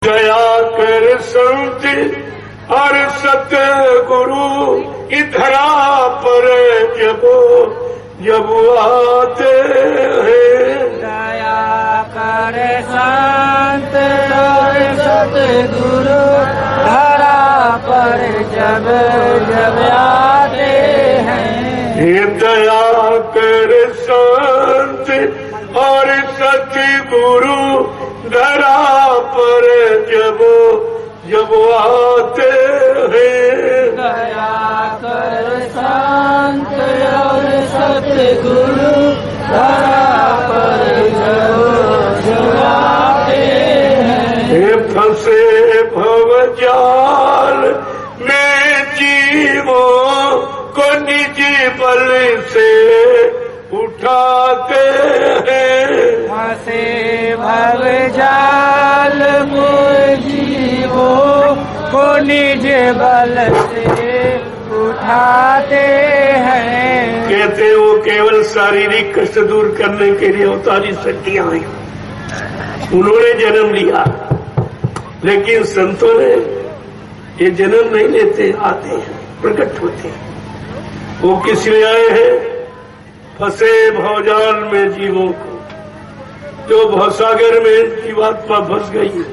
दया कर संत और सतगुरु इधरा पर जब आते हैं। दया कर संत और सतगुरु धरा पर जब आते हैं। हे दया कर संत और सतगुरु धरा पर जब आते हैं। दया कर संत और सतगुरु धरा पर जब आते हैं। हे फंसे भवजाल में जीवों को निज बल से उठाते हैं। फंसे भवजाल में जीवों को निज बल से उठाते हैं। कहते हैं वो केवल शारीरिक कष्ट दूर करने के लिए अवतारी शक्तियां आई। उन्होंने जन्म लिया, लेकिन संतों ने ये जन्म नहीं लेते, आते हैं, प्रकट होते हैं। वो किस लिए आए हैं? फंसे भवजाल में जीवों को, जो भवसागर में जीवात्मा फंस गई है,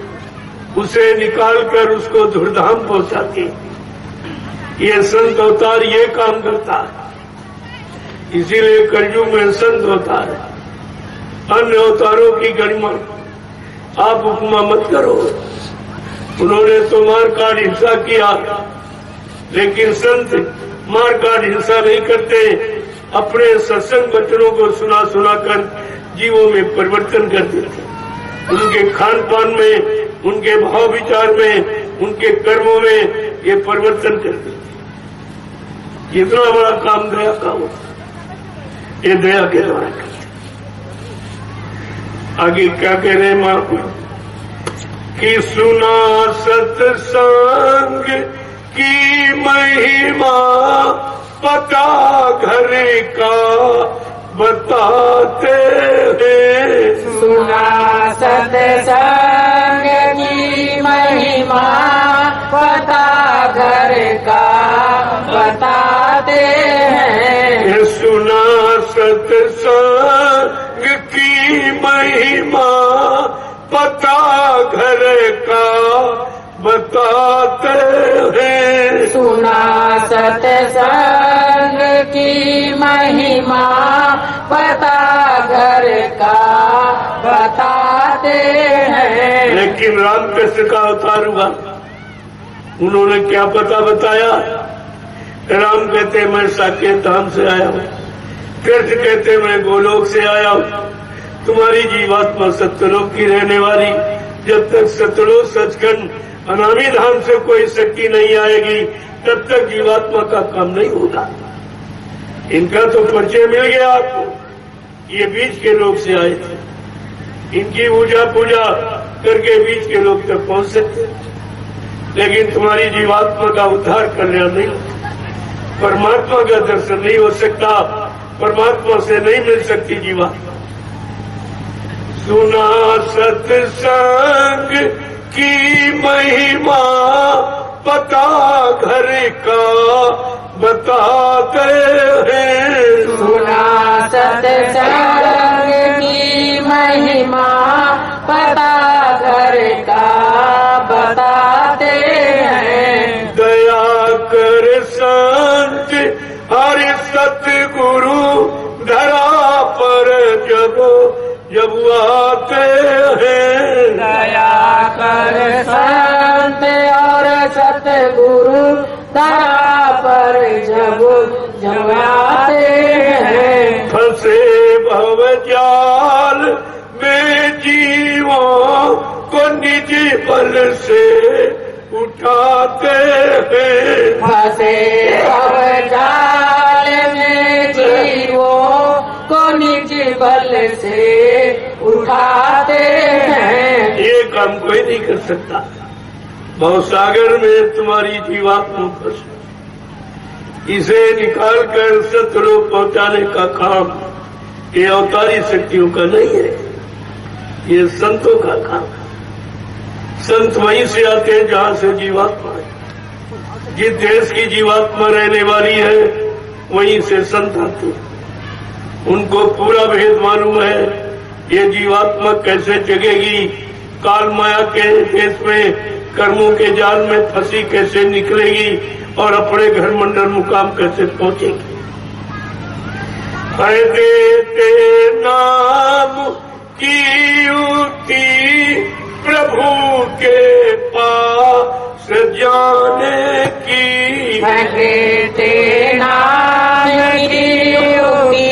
उसे निकालकर उसको धुरधाम पहुंचाती। ये संत अवतार ये काम करता है, इसीलिए कलयुग में संत अवतार है। अन्य अवतारों की गरिमा आप उपमा मत करो। उन्होंने तो मारकाट हिंसा किया, लेकिन संत मारकाट हिंसा नहीं करते। अपने सत्संग वचनों को सुना सुनाकर जीवों में परिवर्तन कर देते। उनके खान पान में, उनके भाव विचार में, उनके कर्मों में ये परिवर्तन कर देते। इतना बड़ा काम दया का होता, ये दया के द्वारा करते। आगे क्या कह रहे हैं महापुरुष कि सुना सत्संग की महिमा, पता घर का बताते हैं। सुना सत्संग की महिमा, पता घर का बताते हैं। सुना सत्संग की महिमा, पता घर का बताते हैं। सुना सत्संग की महिमा, पता घर का बताते हैं। लेकिन रामकृष्ण का अवतार हुआ, उन्होंने क्या पता बताया? राम कहते मैं साकेत धाम से आया हूँ, कृष्ण कहते मैं गोलोक से आया हूँ। तुम्हारी जीवात्मा सत्यलोक की रहने वाली, जब तक सत्यलोक सचखंड अनामी धाम से कोई शक्ति नहीं आएगी, तब तक जीवात्मा का काम नहीं होगा। इनका तो परिचय मिल गया आपको, ये बीच के लोग से आए थे। इनकी पूजा करके बीच के लोग तक पहुंच सकते, लेकिन तुम्हारी जीवात्मा का उद्धार कल्याण नहीं होता। परमात्मा का दर्शन नहीं हो सकता, परमात्मा से नहीं मिल सकती जीवात्मा। सुना सत्संग की महिमा, पता घर का बताते हैं। सुना सत्संग की महिमा, पता घर का बताते हैं। दया कर संत हर सतगुरु धरा पर जब आते हैं। दया कर संत और सतगुरु धरा पर जब आते हैं। फंसे भवजाल में जीवों को निज बल से उठाते हैं। फंसे भवजाल में जीवों को निज बल से उठाते हैं। ये काम कोई नहीं कर सकता। भवसागर में तुम्हारी जीवात्मा फंस, इसे निकालकर सतलोक पहुंचाने का काम ये अवतारी शक्तियों का नहीं है, ये संतों का काम है। संत वहीं से आते हैं जहां से जीवात्मा है। जिस देश की जीवात्मा रहने वाली है वहीं से संत आते हैं। उनको पूरा भेद मालूम है, ये जीवात्मा कैसे जगेगी, काल माया के देश में कर्मों के जाल में फंसी कैसे निकलेगी और अपने घर मंडल मुकाम कैसे पहुंचेगी। है देते नाम की युक्ति प्रभु के पास जाने की, देते नाम की युक्ति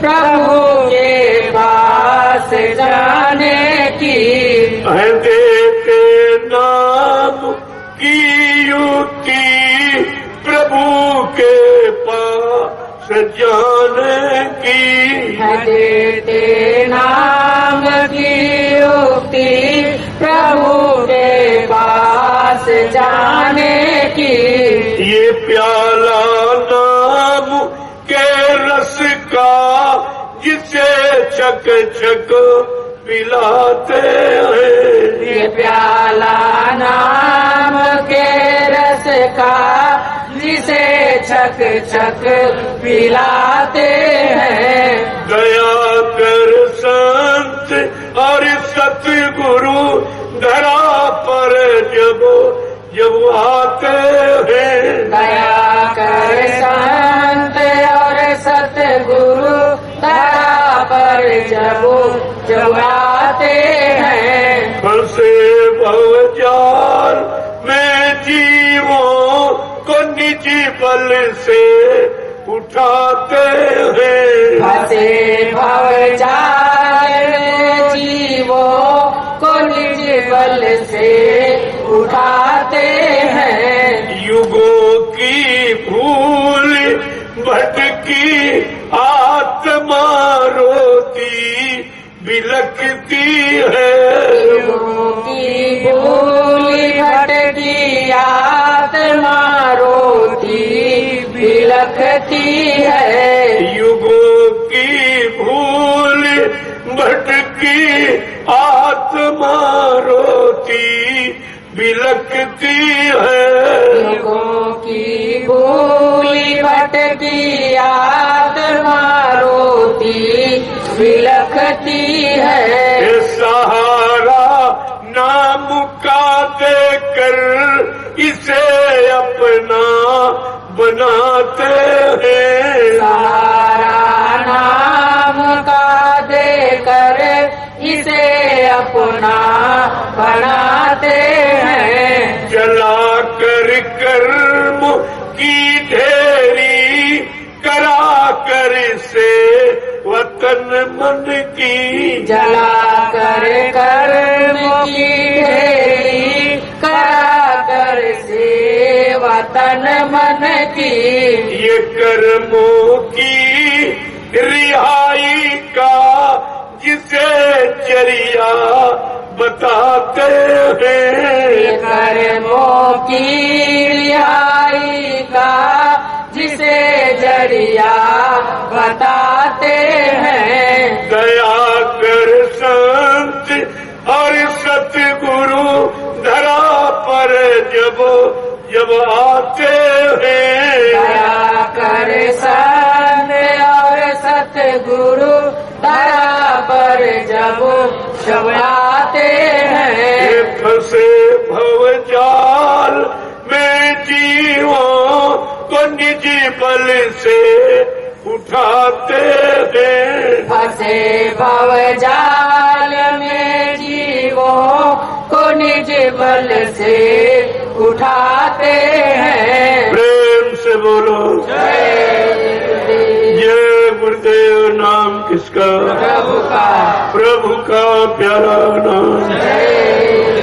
प्रभु के पास जाने की, है देते नाम की युक्ति प्रभु के पास जाने की, देते नाम की युक्ति प्रभु के पास जाने की। ये प्याला नाम के रस का जिसे छक छक पिलाते हैं, ये प्याला नाम के रस का जिसे छक छक पिलाते हैं। दया कर संत और सतगुरु धरा पर जब जब आते हैं, दया कर संत और सतगुरु धरा पर जब जब आते हैं। फंसे भवजाल में जीवों को निज बल से उठाते हैं, फंसे भवजाल में जीवों को निज बल से उठाते हैं। युगों की भूल भटकी आत्मा रोती बिलखती है, युगों की भूल भटकी आत्मा रोती बिलखती है। युगों की भूल भटकी आत्मा रोती बिलखती है, युगों की भूल भटकी आत्मा रोती बिलखती है। ये सहारा नाम का देकर इसे अपना बनाते हैं, सहारा नाम का देकर इसे अपना बनाते हैं। जला कर कर्म की ढेरी करा कर से वतन मन की, जला कर कर्म की ढेरी करा कर से वतन मन की। ये कर्मों की रिहाई का जिसे जरिया बताते हैं, कर्मों की रिहाई का जिसे जरिया बताते हैं। दया कर संत और सतगुरु धरा पर जब जब आते हैं, दया कर संत और सतगुरु धरा पर जब जब आते हैं। ये फंसे भवजाल में जीवों को निज बल से उठाते हैं, फंसे भवजाल में जीवों को निज बल से उठाते हैं। प्रेम से बोलो जय गुरुदेव। नाम किसका? प्रभु का। प्रभु का प्यारा नाम। जय